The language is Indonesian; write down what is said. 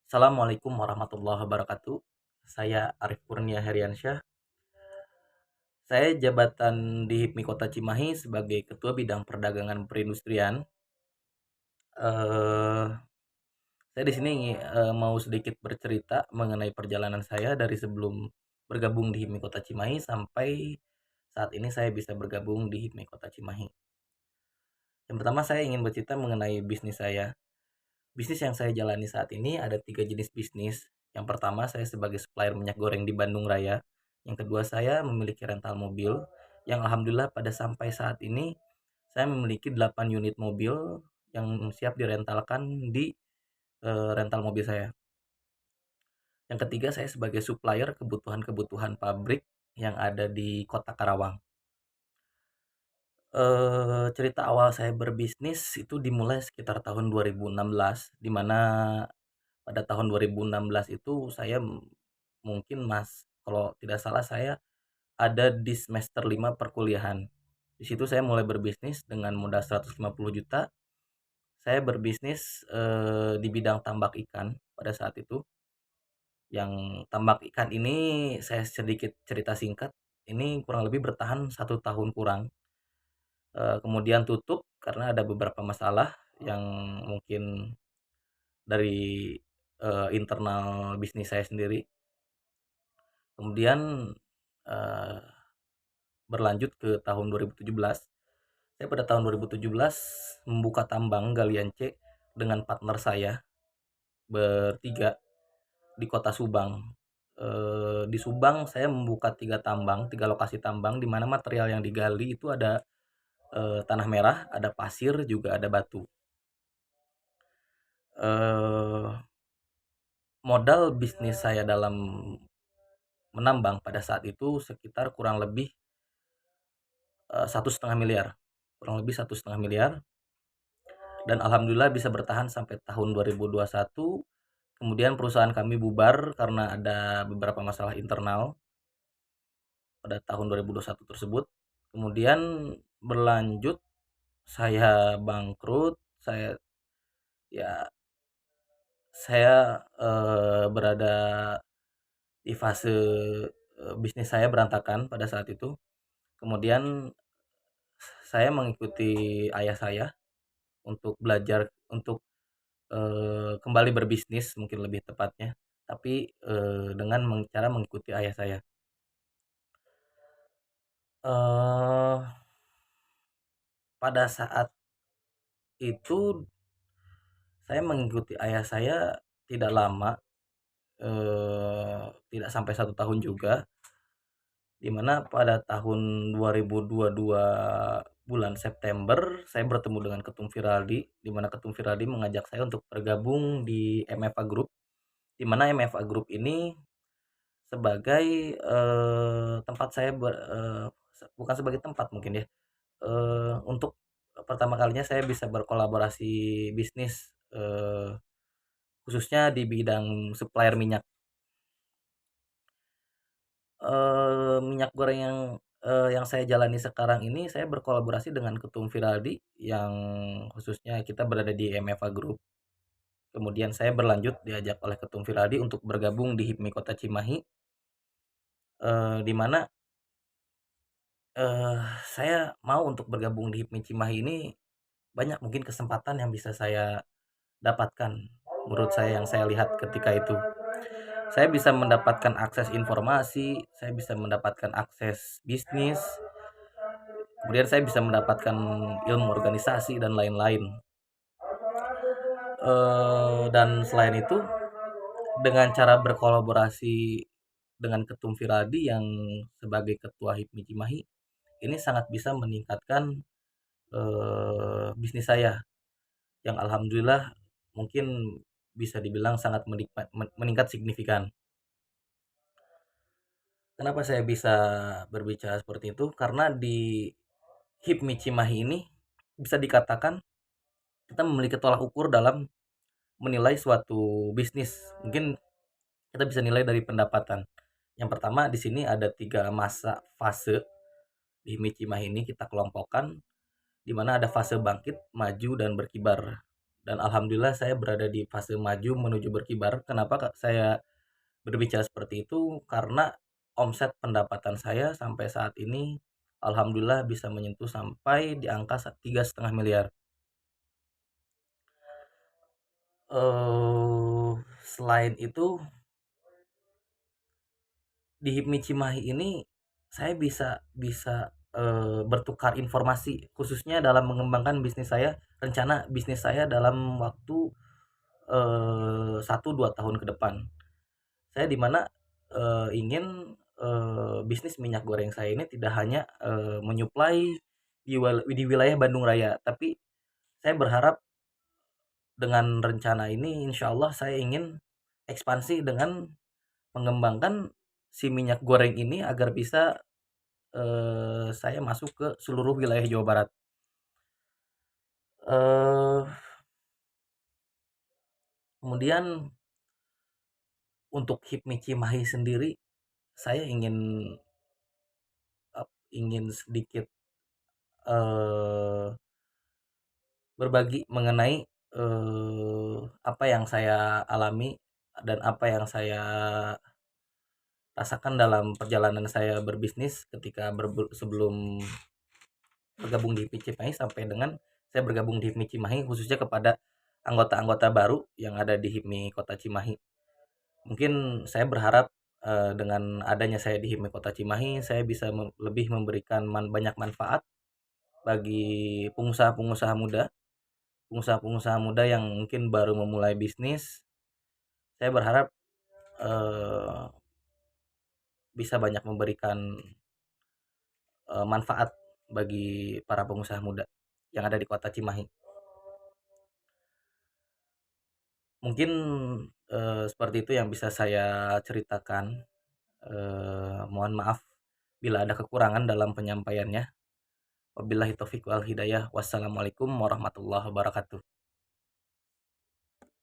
Assalamualaikum warahmatullahi wabarakatuh. Saya Arif Kurnia Heriansyah. Saya jabatan di HIPMI Kota Cimahi sebagai Ketua Bidang Perdagangan Perindustrian. Eh, saya di sini mau sedikit bercerita mengenai perjalanan saya dari sebelum bergabung di HIPMI Kota Cimahi sampai saat ini saya bisa bergabung di HIPMI Kota Cimahi. Yang pertama saya ingin bercerita mengenai bisnis saya. Bisnis yang saya jalani saat ini ada tiga jenis bisnis. Yang pertama, saya sebagai supplier minyak goreng di Bandung Raya. Yang kedua, saya memiliki rental mobil. Yang alhamdulillah pada sampai saat ini, saya memiliki 8 unit mobil yang siap direntalkan di rental mobil saya. Yang ketiga, saya sebagai supplier kebutuhan-kebutuhan pabrik yang ada di Kota Karawang. Cerita awal saya berbisnis itu dimulai sekitar tahun 2016, di mana pada tahun 2016 itu saya mungkin kalau tidak salah saya ada di semester 5 perkuliahan. Di situ saya mulai berbisnis dengan modal 150 juta. Saya berbisnis di bidang tambak ikan pada saat itu. Yang tambak ikan ini saya sedikit cerita singkat. Ini kurang lebih bertahan 1 tahun kurang. Kemudian tutup karena ada beberapa masalah yang mungkin dari internal bisnis saya sendiri. Kemudian eh, berlanjut ke tahun 2017. Saya pada tahun 2017 membuka tambang galian C dengan partner saya bertiga di Kota Subang. Di Subang saya membuka tiga lokasi tambang di mana material yang digali itu ada tanah merah, ada pasir, juga ada batu. Eh, Modal bisnis saya dalam menambang pada saat itu sekitar kurang lebih 1,5 miliar, dan alhamdulillah bisa bertahan sampai tahun 2021. Kemudian perusahaan kami bubar karena ada beberapa masalah internal pada tahun 2021 tersebut. Kemudian berlanjut, saya bangkrut. Ya saya berada di fase bisnis saya berantakan pada saat itu. Kemudian saya mengikuti ayah saya untuk belajar untuk kembali berbisnis, mungkin lebih tepatnya, tapi dengan cara mengikuti ayah saya. eh Pada saat itu saya mengikuti ayah saya tidak lama, tidak sampai 1 tahun juga, di mana pada tahun 2022 bulan September saya bertemu dengan Ketum Firaldi, di mana Ketum Firaldi mengajak saya untuk bergabung di MFA Group, di mana MFA Group ini sebagai tempat saya bukan sebagai tempat mungkin ya, untuk pertama kalinya saya bisa berkolaborasi bisnis, khususnya di bidang supplier minyak. Minyak goreng yang saya jalani sekarang ini, saya berkolaborasi dengan Ketum Firaldi yang khususnya kita berada di MFA Group. Kemudian saya berlanjut diajak oleh Ketum Firaldi untuk bergabung di HIPMI Kota Cimahi, di mana eh, saya mau untuk bergabung di HIPMI Cimahi ini banyak mungkin kesempatan yang bisa saya dapatkan. Menurut saya, yang saya lihat ketika itu, saya bisa mendapatkan akses informasi, saya bisa mendapatkan akses bisnis, kemudian saya bisa mendapatkan ilmu organisasi dan lain-lain. Dan selain itu, dengan cara berkolaborasi dengan Ketum Firadi yang sebagai ketua HIPMI Cimahi, ini sangat bisa meningkatkan bisnis saya yang alhamdulillah mungkin bisa dibilang sangat meningkat signifikan. Kenapa saya bisa berbicara seperti itu? Karena di HIPMI Cimahi ini bisa dikatakan kita memiliki tolak ukur dalam menilai suatu bisnis. Mungkin kita bisa nilai dari pendapatan. Yang pertama, di sini ada 3 masa fase di HIPMI Cimahi ini kita kelompokkan, di mana ada fase bangkit, maju, dan berkibar. dan alhamdulillah saya berada di fase maju menuju berkibar. Kenapa saya berbicara seperti itu? Karena omset pendapatan saya sampai saat ini alhamdulillah bisa menyentuh sampai di angka 3,5 miliar. Selain itu di HIPMI Cimahi ini saya bisa bisa, bertukar informasi khususnya dalam mengembangkan bisnis saya, rencana bisnis saya dalam waktu, 1, 2 tahun ke depan. Saya di mana, ingin, bisnis minyak goreng saya ini tidak hanya, menyuplai di wilayah Bandung Raya, tapi saya berharap dengan rencana ini insyaallah saya ingin ekspansi dengan mengembangkan si minyak goreng ini agar bisa, saya masuk ke seluruh wilayah Jawa Barat. Eee, Kemudian untuk HIPMI Cimahi sendiri saya ingin sedikit, eee, berbagi mengenai, apa yang saya alami dan apa yang saya rasakan dalam perjalanan saya berbisnis ketika sebelum bergabung di HIPMI Cimahi sampai dengan saya bergabung di HIPMI Cimahi, khususnya kepada anggota-anggota baru yang ada di HIPMI Kota Cimahi. Mungkin saya berharap, dengan adanya saya di HIPMI Kota Cimahi, saya bisa lebih memberikan banyak manfaat bagi pengusaha-pengusaha muda yang mungkin baru memulai bisnis. Saya berharap, eee, bisa banyak memberikan, manfaat bagi para pengusaha muda yang ada di Kota Cimahi. Mungkin, seperti itu yang bisa saya ceritakan, mohon maaf bila ada kekurangan dalam penyampaiannya. Wabillahi taufiq wal hidayah. Wassalamualaikum warahmatullahi wabarakatuh.